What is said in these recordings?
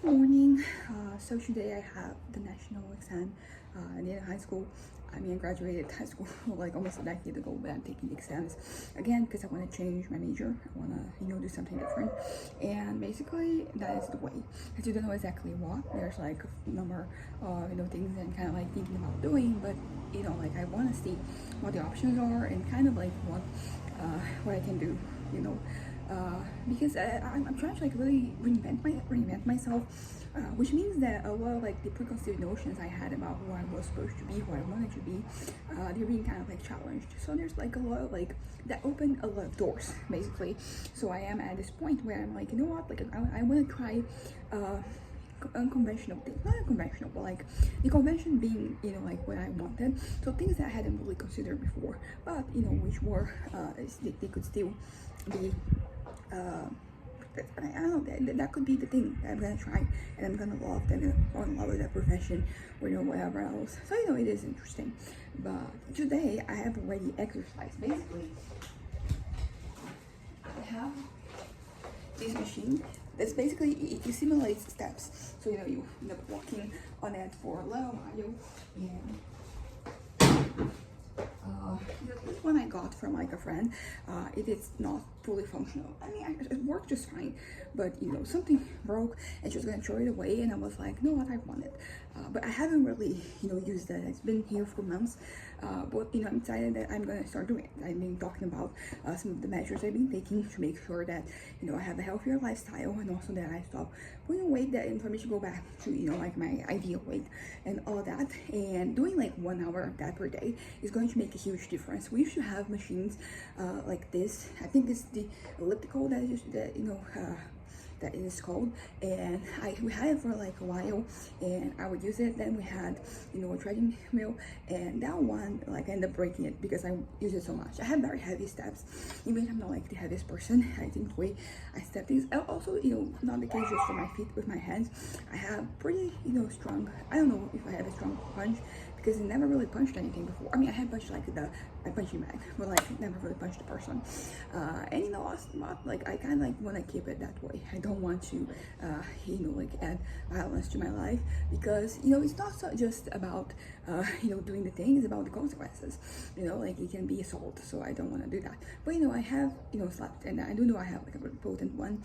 Good morning. So today I have the national exam in high school. I graduated high school like almost a decade ago, but I'm taking the exams again because I want to change my major. I want to, do something different. And basically, that is the way. Because you don't know exactly what. There's like a number of, things that I'm kind of like thinking about doing, but like I want to see what the options are and kind of like what I can do, because I'm trying to like really reinvent myself, which means that a lot of like the preconceived notions I had about who I was supposed to be, who I wanted to be, they're being kind of like challenged. So there's like a lot of like that opened a lot of doors basically. So I am at this point where I'm like, you know what, like I want to try unconventional things, not unconventional, but like the convention being, like what I wanted. So things that I hadn't really considered before, but which were they could still be I don't know, that could be the thing that I'm gonna try and I'm gonna love, that I'm gonna fall in love with that profession or whatever else. So it is interesting. But today I have already exercised. Basically I have this machine that's basically it simulates steps. So you end up walking on it for a little while, and this one I got from like a friend. It is not fully functional. It worked just fine, but something broke and she was gonna throw it away, and I was like, no, what I want it. But I haven't really used it. It's been here for months, but I'm excited that I'm gonna start doing it. I've been talking about some of the measures I've been taking to make sure that I have a healthier lifestyle, and also that I stop putting on weight that for me to go back to like my ideal weight and all that. And doing like 1 hour of that per day is going to make a huge difference. We should have machines like this. I think this is the elliptical that that it is called, and we had it for like a while and I would use it. Then we had a treadmill, and that one like I ended up breaking it because I use it so much. I have very heavy steps, even if I'm not like the heaviest person. I think the way I step things, also not the case just for my feet, with my hands I have pretty strong, I don't know if I have a strong punch, because I never really punched anything before. I have punched like a punching bag, but like never really punched a person. And like I kind of like want to keep it that way. I don't want to, like add violence to my life, because it's not just about doing the thing. It's about the consequences. Like it can be assault, so I don't want to do that. But I have slept, and I do know I have like a really potent one,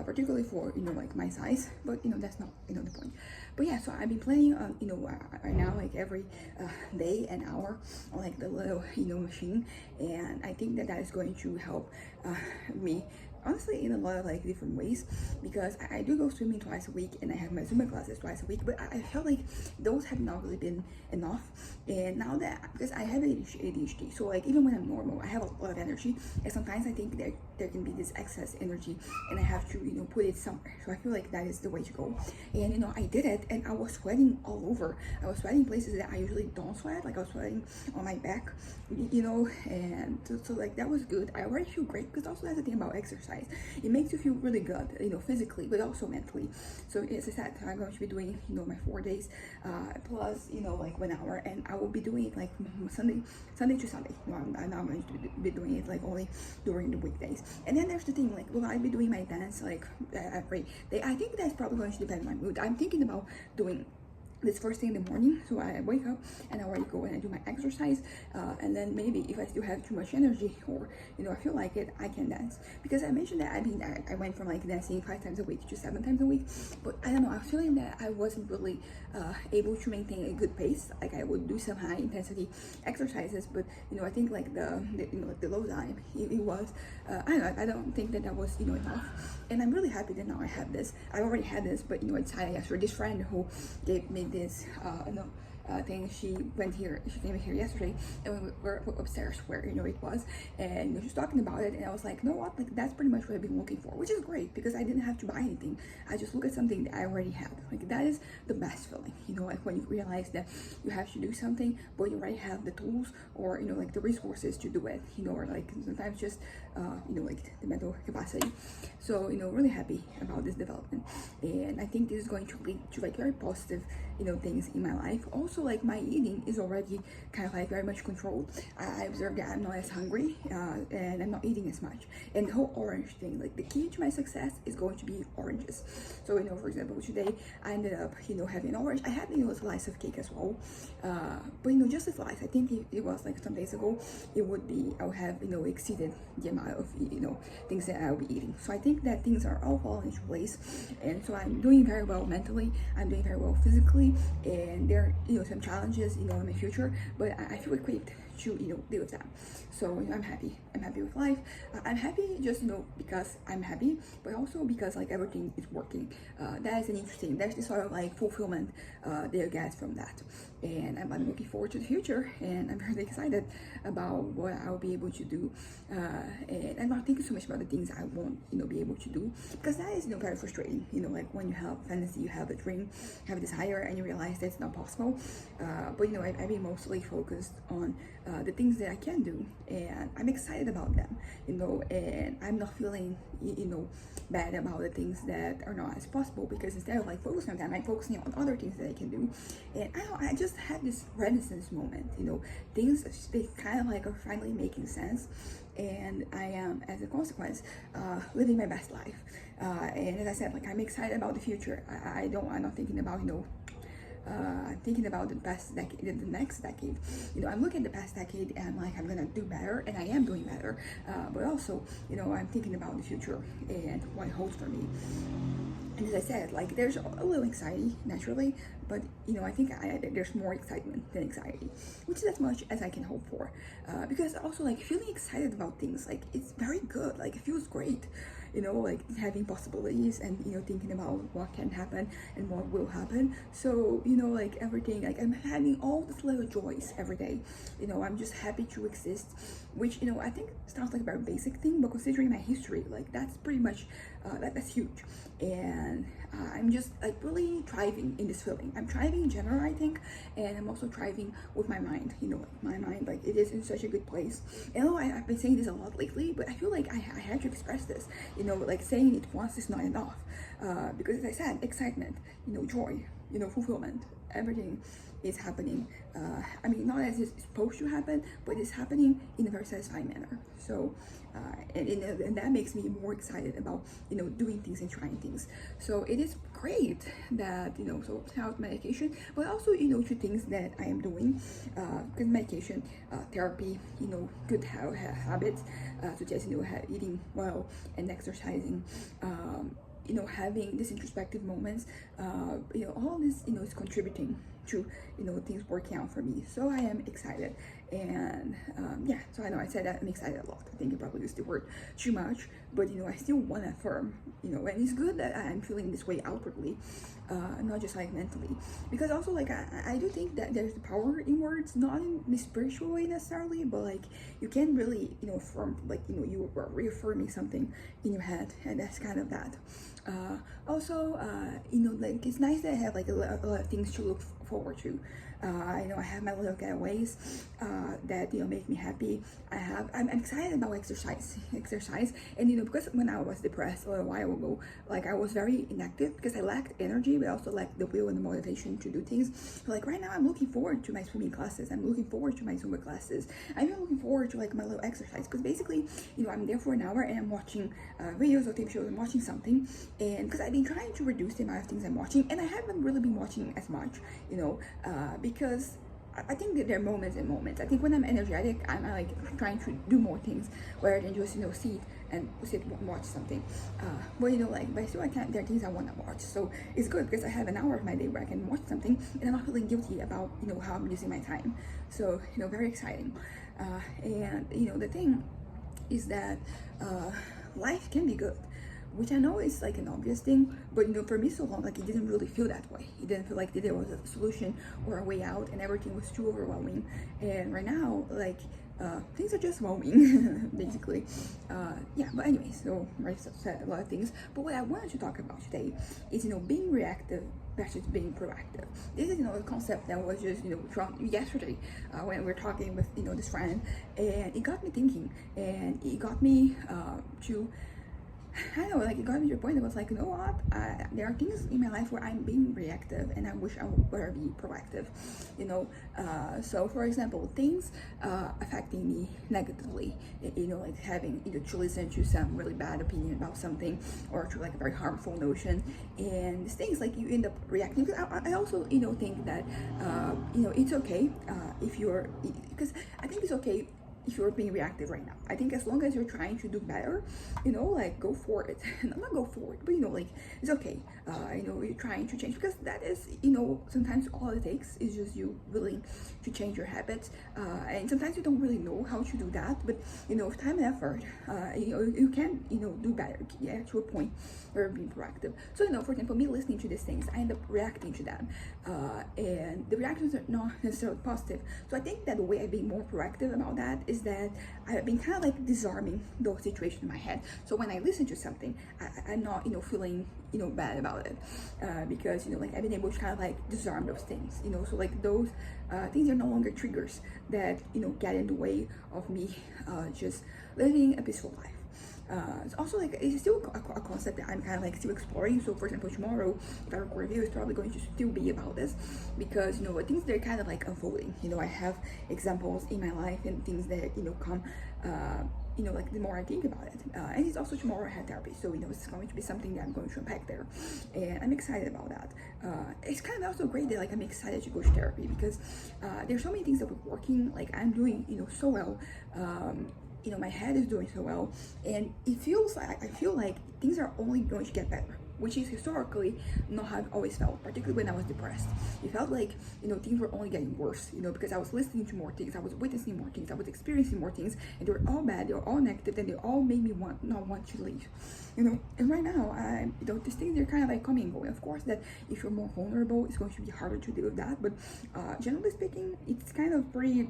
particularly for like my size. But that's not the point. But yeah, so I've been playing on right now like every day an hour on like the little machine, and I think that is going to help me honestly in a lot of like different ways, because I do go swimming twice a week and I have my Zumba classes twice a week, but I felt like those have not really been enough. And now that, because I have ADHD, so like even when I'm normal I have a lot of energy, and sometimes I think that there can be this excess energy and I have to put it somewhere. So I feel like that is the way to go. And I did it, and I was sweating all over. I was sweating places that I usually don't sweat. Like I was sweating on my back, and so like that was good. I already feel great, because also that's the thing about exercise, it makes you feel really good, physically but also mentally. So as I said, I'm going to be doing my 4 days plus like 1 hour, and I will be doing it like Sunday to Sunday. I'm not going to be doing it like only during the weekdays. And then there's the thing, like, will I be doing my dance like every day? I think that's probably going to depend on my mood. I'm thinking about doing this first thing in the morning, so I wake up and I already go and I do my exercise, and then maybe if I still have too much energy, or I feel like it, I can dance. Because I mentioned that I went from like dancing 5 times a week to 7 times a week, but I don't know, I was feeling that I wasn't really able to maintain a good pace. Like I would do some high intensity exercises, but I think like the low time, it was I don't think that was enough. And I'm really happy that now I have this. I already had this, but I decided after this friend who gave me this thing, she came here yesterday, and we were upstairs where it was, and she was talking about it, and I was like, you know what, like that's pretty much what I've been looking for, which is great, because I didn't have to buy anything. I just look at something that I already had. Like that is the best feeling, like when you realize that you have to do something but you already have the tools, or like the resources to do it, or like sometimes just like the mental capacity. So really happy about this development, and I think this is going to lead to like very positive things in my life. Also, also like my eating is already kind of like very much controlled. I observed that I'm not as hungry and I'm not eating as much. And the whole orange thing, like the key to my success is going to be oranges. So, for example, today I ended up, having an orange. I had, a slice of cake as well. But, just a slice. I think it was like some days ago, I would have, exceeded the amount of, things that I'll be eating. So I think that things are all falling into place. And so I'm doing very well mentally. I'm doing very well physically. And there are, some challenges, in my future, but I feel equipped to, deal with that. So, I'm happy. I'm happy with life. I'm happy just, because I'm happy, but also because like everything is working. That is an interesting, there's this sort of like fulfillment that you get from that. And I'm looking forward to the future, and I'm really excited about what I'll be able to do. And I'm not thinking so much about the things I won't, be able to do, because that is, very frustrating. Like when you have fantasy, you have a dream, have a desire, and you realize that's not possible. But I've been mostly focused on the things that I can do, and I'm excited about them, and I'm not feeling, bad about the things that are not as possible, because instead of like focusing on them, I'm focusing on other things that I can do. And I just had this renaissance moment, things, they kind of like are finally making sense, and I am, as a consequence, living my best life. And as I said, like I'm excited about the future. I'm not thinking about, thinking about the past decade, the next decade. I'm looking at the past decade and like I'm gonna do better, and I am doing better. But also, I'm thinking about the future and what it holds for me. And as I said, like there's a little anxiety naturally, but I think there's more excitement than anxiety, which is as much as I can hope for. Because also like feeling excited about things, like it's very good, like it feels great. Like having possibilities and, thinking about what can happen and what will happen. So, like everything, like I'm having all these little joys every day. I'm just happy to exist, which, I think sounds like a very basic thing, but considering my history, like that's pretty much, that's huge. And I'm just like really thriving in this feeling. I'm thriving in general, I think, and I'm also thriving with my mind. My mind, like it is in such a good place. And I've been saying this a lot lately, but I feel like I had to express this. Like saying it once is not enough, because as I said, excitement, joy, fulfillment, everything is happening. I mean, not as it's supposed to happen, but it's happening in a very satisfying manner. So, and that makes me more excited about, doing things and trying things. So it is great that, so health, medication, but also, two things that I am doing, because medication, therapy, good habits, such as, eating well and exercising, having these introspective moments, all this, is contributing to, things working out for me. So I am excited. And yeah, so I know I said that I'm excited a lot. I think I probably used the word too much, but I still want to affirm, and it's good that I'm feeling this way outwardly, not just like mentally, because also like I do think that there's the power in words, not in the spiritual way necessarily, but like you can really, affirm, like, you are reaffirming something in your head, and that's kind of that. Also, like it's nice that I have like a lot of things to look forward to. I have my little getaways that make me happy. I'm excited about exercise, and because when I was depressed a little while ago, like I was very inactive because I lacked energy, but also lacked the will and the motivation to do things. So like right now, I'm looking forward to my swimming classes. I'm looking forward to my Zumba classes. I'm even looking forward to like my little exercise, because basically, I'm there for an hour and I'm watching videos or TV shows. I'm watching something, and because I've been trying to reduce the amount of things I'm watching, and I haven't really been watching as much, because I think that there are moments and moments. I think when I'm energetic, I'm like trying to do more things rather than just sit and watch something. But still I can't. There are things I want to watch, so it's good because I have an hour of my day where I can watch something and I'm not feeling guilty about how I'm using my time. So very exciting. And the thing is that life can be good, which I know is like an obvious thing, but for me so long, like it didn't really feel that way. It didn't feel like there was a solution or a way out, and everything was too overwhelming. And right now, like things are just overwhelming, basically. Yeah, but anyways, so I said a lot of things. But what I wanted to talk about today is being reactive versus being proactive. This is a concept that was just from yesterday when we were talking with this friend, and it got me thinking, and it got me to I don't know, like it got me to a point that was like, you know what, there are things in my life where I'm being reactive and I wish I would be proactive, you know. So for example, things affecting me negatively, you know, like having, you know, to listen to some really bad opinion about something, or to like a very harmful notion, and these things like you end up reacting. Because I also, you know, think that you know, it's okay if you're, because I think it's okay if you're being reactive right now. I think as long as you're trying to do better, you know, like go for it. Not go for it, but you know, like it's okay. You know, you're trying to change, because that is, you know, sometimes all it takes is just you willing to change your habits. And sometimes you don't really know how to do that, but you know, with time and effort, you know, you can, you know, do better. Yeah, to a point where you're being proactive. So you know, for example, me listening to these things, I end up reacting to them, and the reactions are not necessarily positive. So I think that the way I've been more proactive about that is that I've been kind of like disarming those situations in my head. So when I listen to something, I'm not, you know, feeling, you know, bad about it, because, you know, like I've been able to kind of like disarm those things, you know. So like those things are no longer triggers that, you know, get in the way of me just living a peaceful life. It's also like it's still a concept that I'm kind of like still exploring. So for example, tomorrow if I record a video, it's probably going to still be about this, because you know, things they're kind of like unfolding. You know, I have examples in my life and things that, you know, come you know, like the more I think about it, and it's also tomorrow I have therapy, so you know, it's going to be something that I'm going to unpack there, and I'm excited about that. It's kind of also great that like I'm excited to go to therapy, because there's so many things that we're working, like I'm doing, you know, so well. You know, my head is doing so well, and it feels like I feel like things are only going to get better, which is historically not how I've always felt, particularly when I was depressed. It felt like, you know, things were only getting worse, you know, because I was listening to more things, I was witnessing more things, I was experiencing more things, and they were all bad, they were all negative, and they all made me not want to leave, you know. And right now, you know, these things, they're kind of like coming and going. Of course, that if you're more vulnerable, it's going to be harder to deal with that, but generally speaking, it's kind of pretty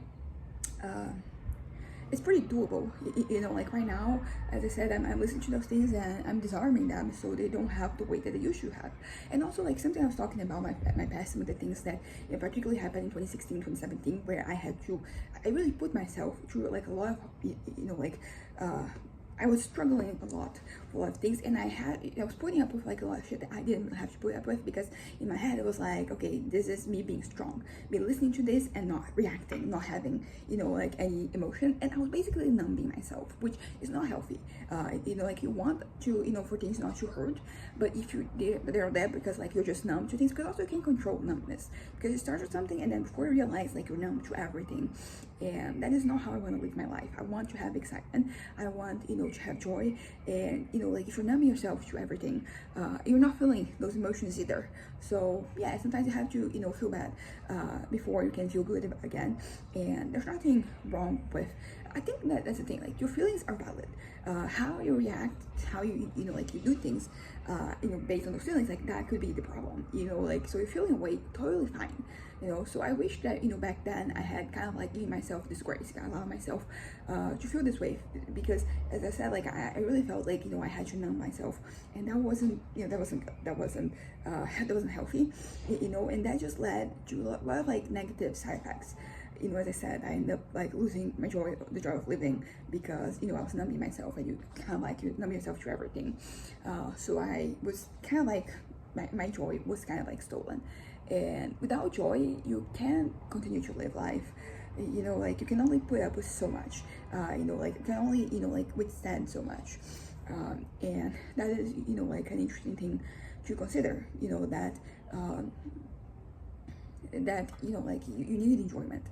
it's pretty doable, you know. Like right now, as I said, I'm listening to those things and I'm disarming them, so they don't have the weight that they used to have. And also, like something I was talking about my past, some of the things that, you know, particularly happened in 2016, 2017, where I really put myself through like a lot of, you know, like I was struggling a lot with a lot of things, and I was putting up with like a lot of shit that I didn't have to put up with, because in my head it was like, okay, this is me being strong, me listening to this and not reacting, not having, you know, like any emotion, and I was basically numbing myself, which is not healthy. You know, like you want to, you know, for things not to hurt, but if they're there because like you're just numb to things, because also you can control numbness, because you start with something and then before you realize like you're numb to everything, and that is not how I want to live my life. I want to have excitement, I want, you know, to have joy, and you know, like if you're numbing yourself to everything, you're not feeling those emotions either. So yeah, sometimes you have to, you know, feel bad before you can feel good again, and there's nothing wrong with, I think that that's the thing, like your feelings are valid. How you react, how you know, like you do things, you know, based on those feelings, like that could be the problem, you know. Like, so you're feeling away, totally fine, you know. So I wish that, you know, back then I had kind of like given myself this grace, I allowed myself to feel this way, because as I said, like I really felt like, you know, I had to numb myself, and that wasn't, you know, that wasn't healthy, you know, and that just led to a lot of like negative side effects. You know, as I said, I ended up like losing the joy of living, because, you know, I was numbing myself, and you kind of like, you numb yourself to everything. So I was kind of like, my joy was kind of like stolen, and without joy, you can't continue to live life. You know, like you can only put up with so much. You know, like you can only, you know, like withstand so much, and that is, you know, like an interesting thing to consider. You know, that you know, like you need enjoyment.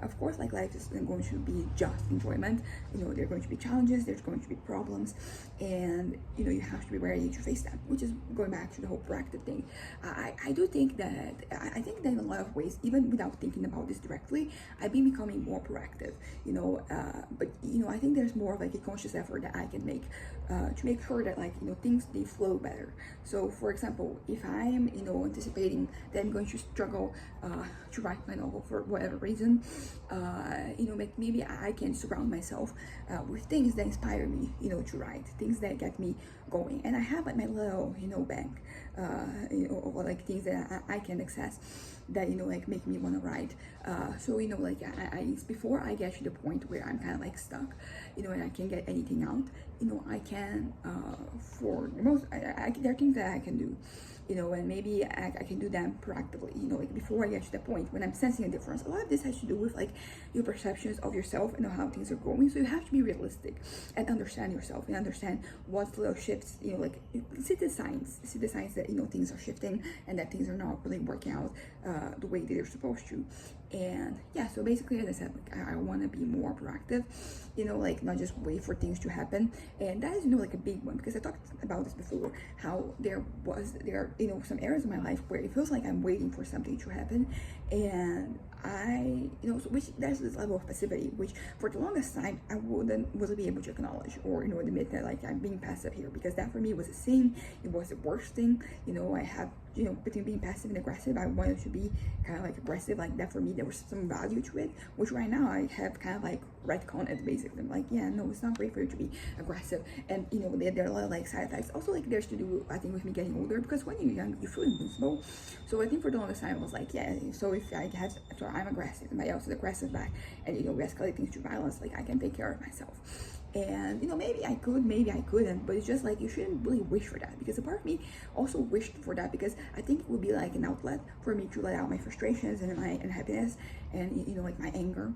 Of course, like life isn't going to be just enjoyment. You know, there are going to be challenges, there's going to be problems, and you know, you have to be ready to face them, which is going back to the whole proactive thing. I do think that I think that in a lot of ways, even without thinking about this directly, I've been becoming more proactive, you know. But you know, I think there's more of like a conscious effort that I can make to make sure that, like, you know, things, they flow better. So for example, if I am, you know, anticipating that I'm going to struggle to write my novel for whatever reason. Maybe I can surround myself with things that inspire me, to write, things that get me going. And I have like my little, bank, or like things that I can access that, like make me want to write. Before I get to the point where I'm kind of like stuck, and I can't get anything out, I can, for the most, there are things that I can do, and maybe I can do them proactively, before I get to the point when I'm sensing a difference. A lot of this has to do with like your perceptions of yourself and how things are going. So you have to be realistic and understand yourself and understand what little shifts, see the signs that, things are shifting and that things are not really working out the way that they're supposed to. And yeah, so basically, as I said, like I want to be more proactive, not just wait for things to happen. And that is, like a big one, because I talked about this before, how there are some areas in my life where it feels like I'm waiting for something to happen, and which there's this level of passivity, which for the longest time I wouldn't really be able to acknowledge or admit that like I'm being passive here, because that for me was a sin. It was the worst thing. I have between being passive and aggressive, I wanted to be kind of like aggressive. Like that for me, there was some value to it, which right now I have kind of like retconned it basically. I'm like, yeah, no, it's not great for you to be aggressive. And there are a lot of like side effects. Also, like there's to do, I think, with me getting older, because when you're young, you feel invincible. So I think for the longest time I was like, yeah, so if I'm aggressive, somebody else is aggressive back, and we escalate things to violence, like I can take care of myself. And maybe I could, maybe I couldn't, but it's just like you shouldn't really wish for that, because a part of me also wished for that, because I think it would be like an outlet for me to let out my frustrations and my unhappiness and like my anger.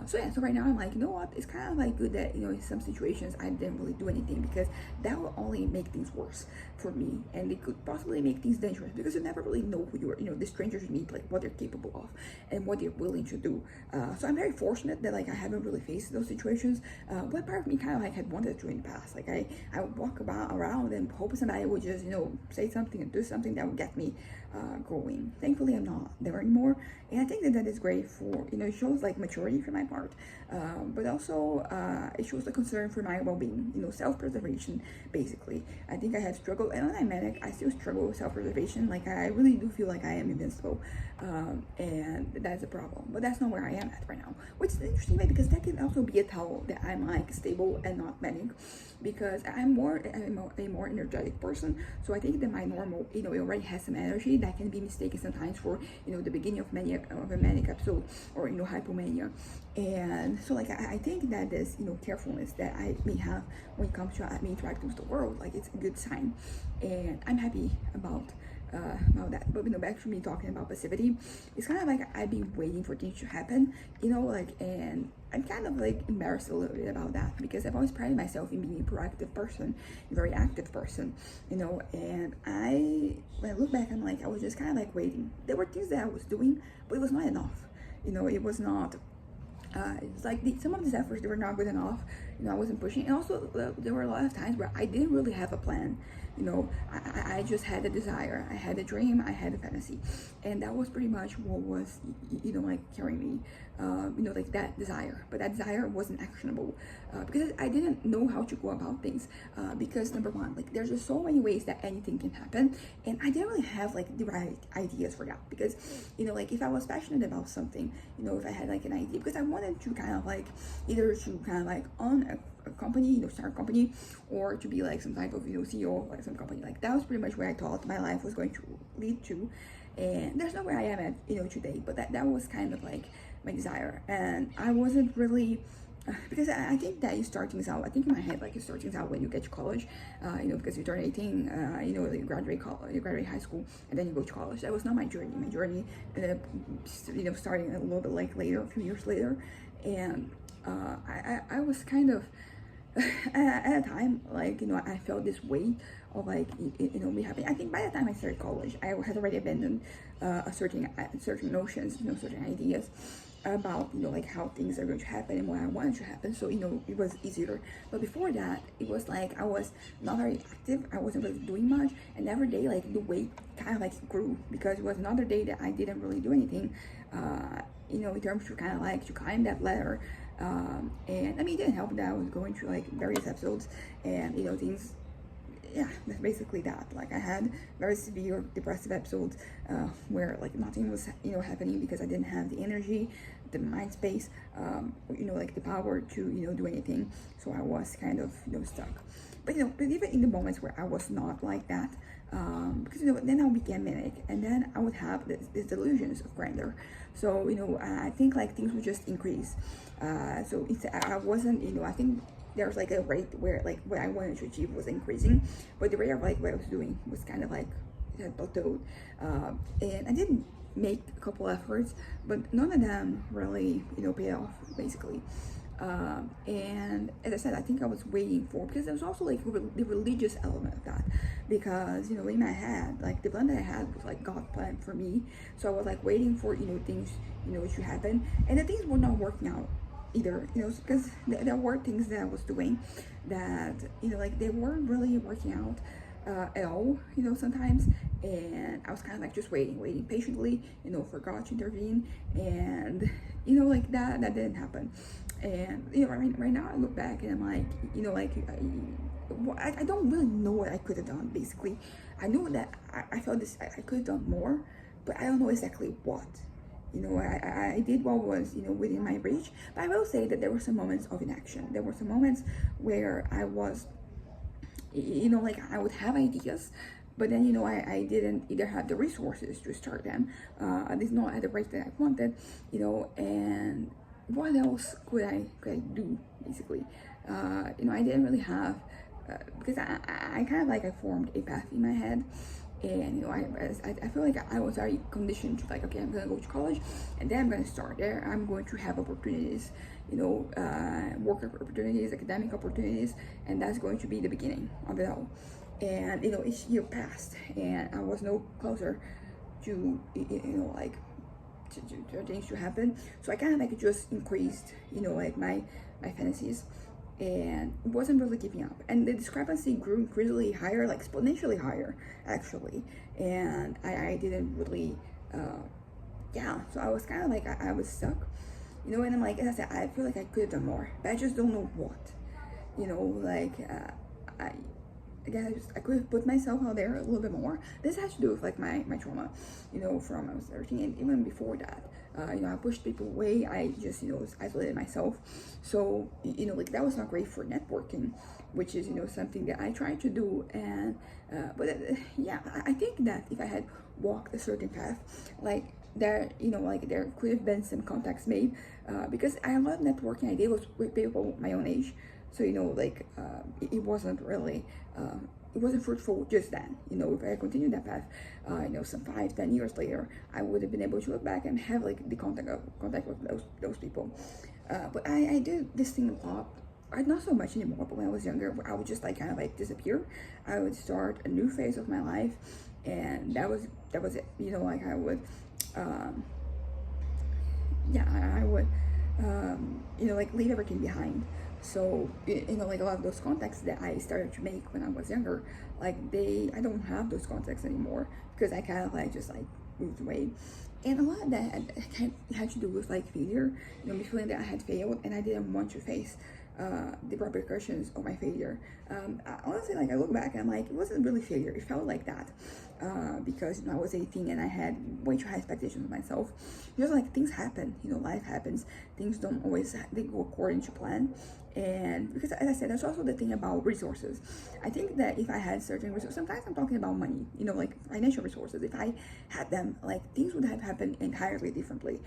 So right now I'm like, you know what, it's kind of like good that in some situations I didn't really do anything, because that will only make things worse for me, and it could possibly make things dangerous, because you never really know who you're, the strangers you meet, like what they're capable of and what they're willing to do. So I'm very fortunate that like I haven't really faced those situations, but part of me kind of like had wanted to in the past. Like I would walk around and hope somebody would just say something and do something that would get me going. Thankfully I'm not there anymore, and I think that is great for it shows like maturity for my part, but also it shows a concern for my well-being, self-preservation basically. I think I had struggled, and when I'm manic I still struggle with self-preservation. Like I really do feel like I am invincible, and that's a problem, but that's not where I am at right now, which is interesting, right? Because that can also be a tell that I'm like stable and not manic, because I'm a more energetic person. So I think that my normal, it already has some energy that can be mistaken sometimes for, the beginning of a manic episode, or, hypomania. And so like, I think that this, carefulness that I may have when it comes to me interacting with the world, like it's a good sign. And I'm happy about that. But back to me talking about passivity, it's kind of like I've been waiting for things to happen, and I'm kind of like embarrassed a little bit about that, because I've always prided myself in being a proactive person, a very active person, and when I look back, I'm like, I was just kind of like waiting. There were things that I was doing, but it was not enough. It was not. It's like some of these efforts, they were not good enough. I wasn't pushing, and also there were a lot of times where I didn't really have a plan. I just had a desire, I had a dream, I had a fantasy, and that was pretty much what was, like carrying me, like that desire. But that desire wasn't actionable, because I didn't know how to go about things, because number one, like there's just so many ways that anything can happen, and I didn't really have like the right ideas for that, because, like if I was passionate about something, if I had like an idea, because I wanted to kind of like either to kind of like own a company, start a company, or to be like some type of, CEO of like some company. Like that was pretty much where I thought my life was going to lead to, and there's not where I am at, today, but that was kind of like my desire. And I wasn't really, because I think that you start things out, I think in my head, like you start things out when you get to college, because you turn 18, you graduate college, you graduate high school, and then you go to college. That was not my journey. My journey ended up, starting a little bit like later, a few years later. And I was kind of, at a time, like, I felt this weight of like, me having, I think by the time I started college, I had already abandoned certain notions, certain ideas about, like how things are going to happen and what I wanted to happen. So, it was easier. But before that, it was like I was not very active. I wasn't really doing much. And every day, like the weight kind of like grew, because it was another day that I didn't really do anything, in terms to kind of like to climb that ladder. And I mean, it didn't help that I was going through like various episodes, and things, yeah, that's basically that. Like I had very severe depressive episodes where like nothing was happening because I didn't have the energy, the mind space, like the power to do anything. So I was kind of stuck. But but even in the moments where I was not like that, because then I became manic, and then I would have these delusions of grandeur. So I think like things would just increase. So I wasn't I think there's like a rate where like what I wanted to achieve was increasing, but the rate of like what I was doing was kind of like it had plateaued. And I did make a couple efforts, but none of them really paid off basically. And as I said, I think I was waiting for, because there was also like the religious element of that, because in my head, like the plan that I had was like God plan for me. So I was like waiting for things to happen, and the things were not working out either, because there were things that I was doing that like they weren't really working out at all, sometimes. And I was kind of like just waiting patiently, for God to intervene. And like that didn't happen. And right now I look back and I'm like, I don't really know what I could have done. Basically, I know that I felt this I could have done more, but I don't know exactly what. I did what was within my reach. But I will say that there were some moments of inaction. There were some moments where I was, like I would have ideas, but then I didn't either have the resources to start them, at least not at the rate that I wanted. And what else could I do basically? I didn't really have, because I kind of like I formed a path in my head. And I feel like I was already conditioned to like, okay, I'm gonna go to college, and then I'm gonna start there. I'm going to have opportunities, work opportunities, academic opportunities, and that's going to be the beginning of it all. And each year passed, and I was no closer to like to things to happen. So I kind of like just increased, like my fantasies, and wasn't really keeping up. And the discrepancy grew increasingly higher, like exponentially higher, actually. And I didn't really, so I was kind of like, I was stuck, and I'm like, as I said, I feel like I could have done more, but I just don't know what, I again, I could have put myself out there a little bit more. This has to do with like my trauma, from I was 13, and even before that. I pushed people away. I just, isolated myself. So, like that was not great for networking, which is, something that I tried to do. And, but yeah, I think that if I had walked a certain path, like there, like there could have been some contacts made, because I love networking. I did with people my own age. So, it wasn't really, it wasn't fruitful just then. If I continued that path, some 5-10 years later, I would have been able to look back and have like the contact with those people. But I did this thing a lot. Not so much anymore, but when I was younger, I would just like kind of like disappear. I would start a new phase of my life, and that was it. Like I would, I would, like leave everything behind. So, like a lot of those contacts that I started to make when I was younger, like I don't have those contacts anymore, because I kind of like just like moved away. And a lot of that had to do with like failure, me feeling that I had failed and I didn't want to face the repercussions of my failure. Honestly, like I look back and I'm like, it wasn't really failure. It felt like that, because I was 18 and I had way too high expectations of myself. Just like things happen, life happens. Things don't always they go according to plan. And because, as I said, there's also the thing about resources. I think that if I had certain resources, sometimes I'm talking about money, like financial resources. If I had them, like things would have happened entirely differently.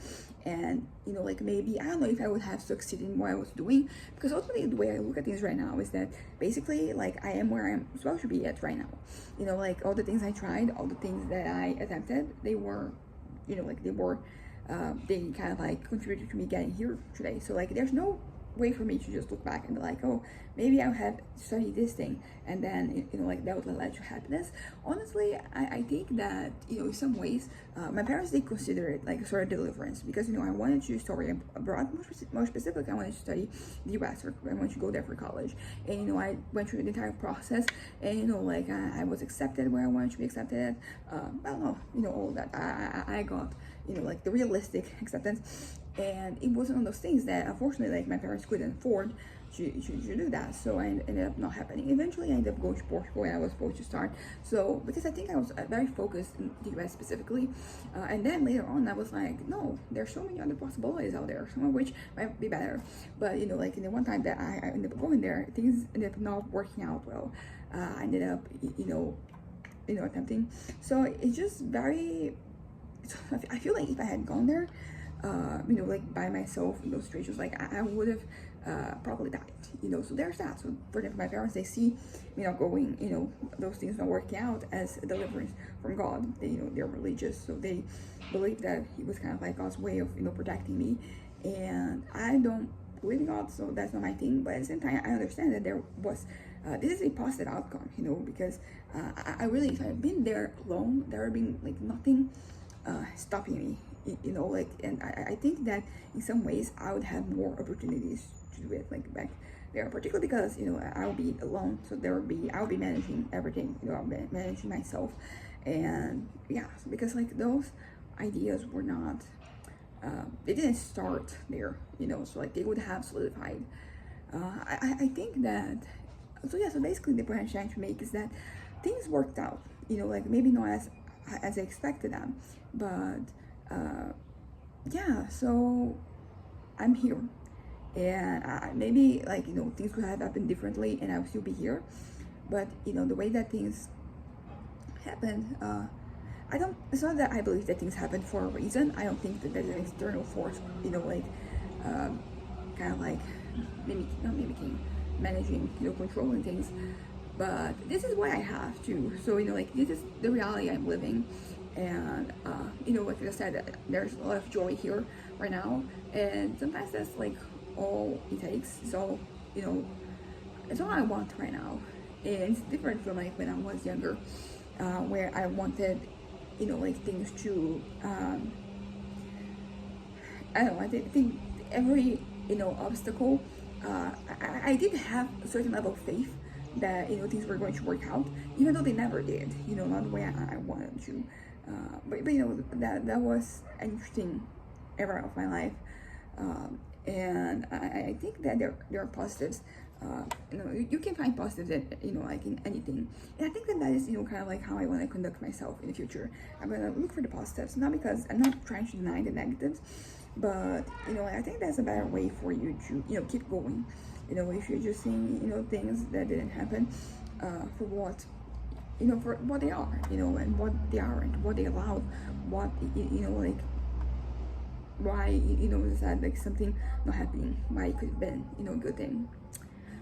And, like maybe, I don't know if I would have succeeded in what I was doing, because ultimately the way I look at things right now is that basically, like I am where I'm supposed to be at right now. Like all the things I tried, all the things that I attempted, they were, they kind of like contributed to me getting here today. So like there's no way for me to just look back and be like, oh, maybe I had studied this thing and then like that would have led to happiness. Honestly, I think that in some ways my parents did consider it like a sort of deliverance, because I wanted to study abroad. More specifically, I wanted to study the US, or I wanted to go there for college. And I went through the entire process, and like I was accepted where I wanted to be accepted. I don't know, all that I got, like the realistic acceptance. And it wasn't one of those things that unfortunately like my parents couldn't afford, to do that. So I ended up not happening. Eventually I ended up going to Portugal, and I was supposed to start. So because I think I was very focused in the US specifically, and then later on I was like, no, there's so many other possibilities out there, some of which might be better. But like in the one time that I ended up going there, things ended up not working out well. I ended up attempting. So it's just very, I feel like if I had gone there, like by myself in those situations, like I would have probably died, so there's that. So for example, my parents, they see me not going, those things not working out as a deliverance from God. They're religious, so they believe that it was kind of like God's way of protecting me, and I don't believe in God, so that's not my thing. But at the same time, I understand that there was this is a positive outcome, because I really, if I had been there alone, there would have been like nothing stopping me, and I think that in some ways I would have more opportunities to do it like back there, particularly because I'll be alone, so I'll be managing everything, I'll be managing myself. And yeah, so because like those ideas were not they didn't start there, so like they would have solidified. I think that, so yeah, so basically the point I'm trying to make is that things worked out, like maybe not as I expected them, but yeah, so I'm here, and maybe like things could have happened differently and I'll still be here. But the way that things happened, it's not that I believe that things happen for a reason. I don't think that there's an external force, kind of like not mimicking, managing, controlling things. But this is what I have to. So like this is the reality I'm living, and like I said, there's a lot of joy here right now, and sometimes that's like all it takes. So it's all I want right now, and it's different from like when I was younger, where I wanted like things to I don't know, I think every obstacle, I did have a certain level of faith that things were going to work out, even though they never did, not the way I wanted to. But that was an interesting era of my life, and I think that there are positives. You can find positives in like in anything, and I think that is kind of like how I want to conduct myself in the future. I'm gonna look for the positives, not because I'm not trying to deny the negatives, but I think that's a better way for you to keep going. If you're just seeing things that didn't happen for what for what they are, and what they aren't, what they allowed, what like why is that like something not happening, why it could have been a good thing.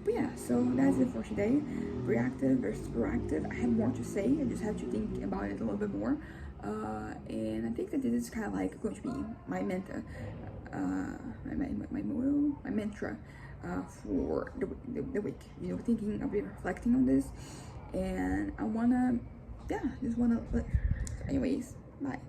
But yeah, so that's it for today. Reactive versus proactive. I have more to say. I just have to think about it a little bit more. And I think that this is kind of like going to be my mentor, my motto, my mantra for the week. Thinking, I'll be reflecting on this, and I wanna, just wanna. Anyways, bye.